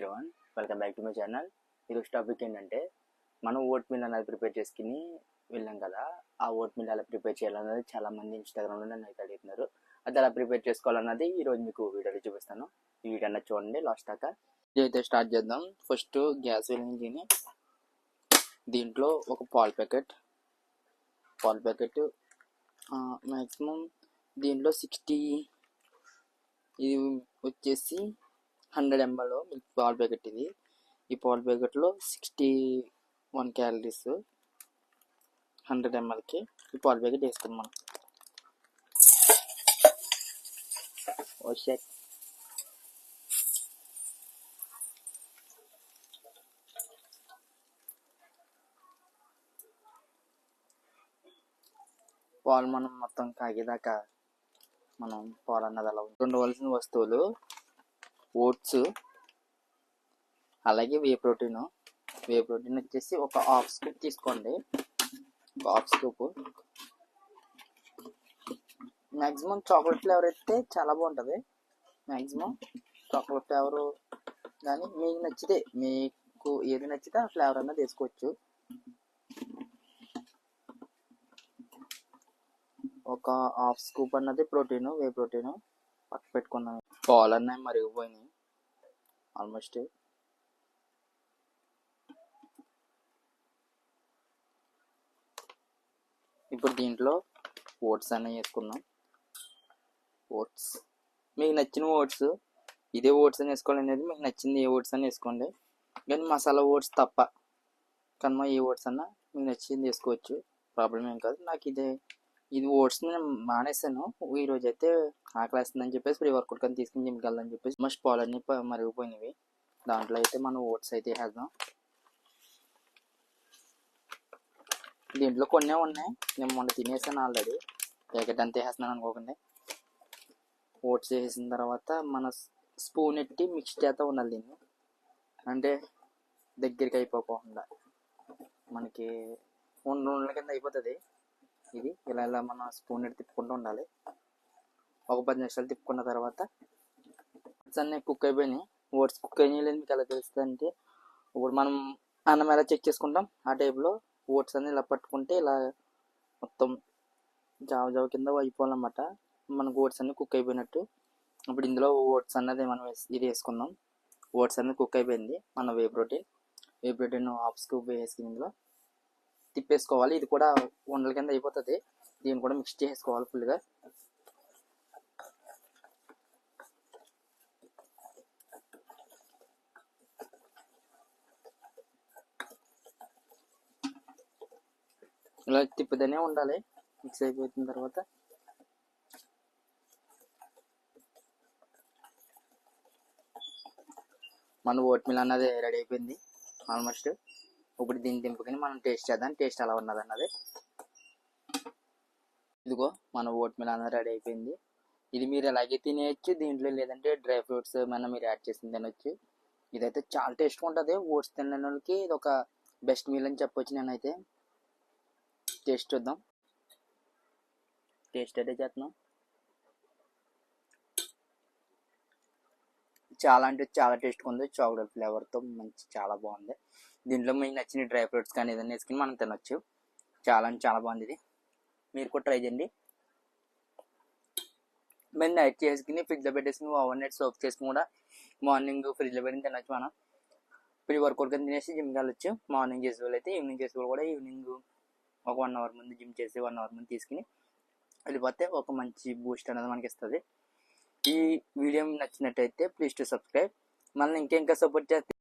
everyone, welcome back to my channel. ఈరోజు topic ఏంటంటే మనం ఓట్ మీల్ అనేది ప్రిపేర్ చేసుకుని వెళ్ళాం కదా. ఆ ఓట్ మీల్ ఎలా ప్రిపేర్ చేయాలన్నది చాలామంది ఇన్స్టాగ్రామ్లో నన్ను అయితే అడుగుతున్నారు. అది ఎలా ప్రిపేర్ చేసుకోవాలన్నది ఈరోజు మీకు వీడియోలో చూపిస్తాను. ఈ వీడియో అన్నది చూడండి లాస్ట్ దాకా. ఇది అయితే స్టార్ట్ చేద్దాం. ఫస్ట్ గ్యాస్ వెలిగించి దీంట్లో ఒక పాల ప్యాకెట్ మ్యాక్సిమం దీంట్లో 60, ఇది వచ్చేసి 100 ml మిల్క్ పాల ప్యాకెట్. ఈ పాల ప్యాకెట్లో 61 క్యాలరీస్. 100 mlకి ఈ పాల ప్యాకెట్ వేస్తాం మనం. పాలు మనం మొత్తం కాగేదాకా మనం పాలు అన్నది అలా ఉండవలసిన వస్తువులు ఓట్స్, అలాగే వే ప్రోటీన్ వచ్చేసి ఒక హాఫ్ స్కూప్ తీసుకోండి. ఒక half scoop. Maximum chocolate flavour అయితే చాలా బాగుంటుంది. మ్యాక్సిమం చాక్లెట్ ఫ్లేవర్ కానీ మీకు ఏది నచ్చితే ఆ ఫ్లేవర్ అన్నది వేసుకోవచ్చు. ఒక హాఫ్ స్కూప్ అన్నది వే ప్రోటీన్ పక్క పెట్టుకున్నాం. పాలు అన్నవి మరిగిపోయినాయి ఆల్మోస్ట్. ఇప్పుడు దీంట్లో ఓట్స్ అన్నీ వేసుకుందాం. ఓట్స్ మీకు నచ్చిన ఓట్స్, ఇదే ఓట్స్ అని వేసుకోవాలనేది మీకు నచ్చింది ఏ ఓట్స్ అని వేసుకోండి. కానీ మసాలా ఓట్స్ తప్ప కనుమ ఏ ఓట్స్ అన్నా మీకు నచ్చింది వేసుకోవచ్చు, ప్రాబ్లం ఏం కాదు. నాకు ఇది ఓట్స్ నేను మానేసాను. ఈరోజు అయితే ఆకలి వేస్తుందని చెప్పేసి ప్రీ వర్కౌట్ కానీ తీసుకుని జిమ్కి వెళ్ళాలని చెప్పేసి మస్ట్ పాలన్నీ మరిగిపోయినవి. దాంట్లో అయితే మనం ఓట్స్ అయితే వేద్దాం. దీంట్లో కొన్ని ఉన్నాయి, నేను మొన్న తినేసాను ఆల్రెడీ. ప్యాకెట్ అంతా వేసేస్తున్నాను అనుకోకండి. ఓట్స్ వేసిన తర్వాత మన స్పూన్ ఎట్టి మిక్స్ చేస్తూ ఉండాలి దీన్ని. అంటే దగ్గరికి అయిపోకుండా మనకి ఉండల కింద అయిపోతుంది. ఇది ఇలా మన స్పూన్ ఎట్టి తిప్పుకుంటూ ఉండాలి. ఒక 10 నిమిషాలు తిప్పుకున్న తర్వాత ఓట్స్ అన్నీ కుక్ అయిపోయినాయి. ఓట్స్ కుక్ అయినాయి మీకు ఎలా తెలుస్తుంది అంటే, ఇప్పుడు మనం అన్నం ఎలా చెక్ చేసుకుంటాం ఆ టైప్లో ఓట్స్ అన్ని ఇలా పట్టుకుంటే ఇలా మొత్తం జావ కింద అయిపోవాలన్నమాట. మనకు ఓట్స్ అన్ని కుక్ అయిపోయినట్టు. ఇప్పుడు ఇందులో ఓట్స్ అన్నది మనం ఇది వేసుకుందాం. ఓట్స్ అన్నది కుక్ అయిపోయింది. మన వే ప్రోటీన్ హాఫ్ స్కూప్ వేసుకుని ఇందులో తిప్పేసుకోవాలి. ఇది కూడా ఉండల కింద అయిపోతుంది. దీన్ని కూడా మిక్స్ చేసుకోవాలి ఫుల్గా. ఇలా తిప్పుతూనే ఉండాలి. మిక్స్ అయిపోయిన తర్వాత మన ఓట్ మీల్ అన్నది రెడీ అయిపోయింది ఆల్మోస్ట్. ఇప్పుడు దీన్ని దింపుకొని మనం టేస్ట్ చేద్దాం, టేస్ట్ ఎలా ఉన్నది అన్నది. ఇదిగో మన ఓట్ మీల్ అన్నది రెడీ అయిపోయింది. ఇది మీరు ఎలాగే తినేయచ్చు దీంట్లో, లేదంటే డ్రై ఫ్రూట్స్ ఏమైనా మీరు యాడ్ చేసి తినొచ్చు. ఇదైతే చాలా టేస్ట్గా ఉంటుంది. ఓట్స్ తిన్న వాళ్ళకి ఇది ఒక బెస్ట్ మీల్ అని చెప్పొచ్చు. నేనైతే టేస్ట్ చూద్దాం. టేస్ట్ అయితే చేస్తున్నాం. చాలా అంటే చాలా టేస్ట్గా ఉంది. చాక్లెట్ ఫ్లేవర్తో మంచి చాలా బాగుంది. దీంట్లో మీకు నచ్చిన డ్రై ఫ్రూట్స్ కానీ ఏదైనా వేసుకుని మనం తినొచ్చు. చాలా అంటే చాలా బాగుంది. ఇది మీరు కూడా ట్రై చేయండి. మేము నైట్ చేసుకుని ఫ్రిడ్జ్లో పెట్టేసుకుని ఓవర్ నైట్ సోప్ చేసుకుని కూడా మార్నింగ్ ఫ్రిడ్జ్లో పెట్టి తినొచ్చు. మనం ప్రీ వర్కౌట్ కింద తినేసి జిమ్కి వెళ్ళొచ్చు. మార్నింగ్ చేసే వాళ్ళు అయితే ఈవినింగ్ చేసే వాళ్ళు కూడా ఈవినింగ్ ఒక 1 అవర్ ముందు జిమ్ చేసి 1 అవర్ ముందు తీసుకుని వెళ్ళిపోతే ఒక మంచి బూస్ట్ అనేది మనకి ఇస్తుంది. ఈ వీడియో నచ్చినట్టయితే ప్లీజ్ టు సబ్స్క్రైబ్. మళ్ళీ ఇంకా సపోర్ట్ చేస్తే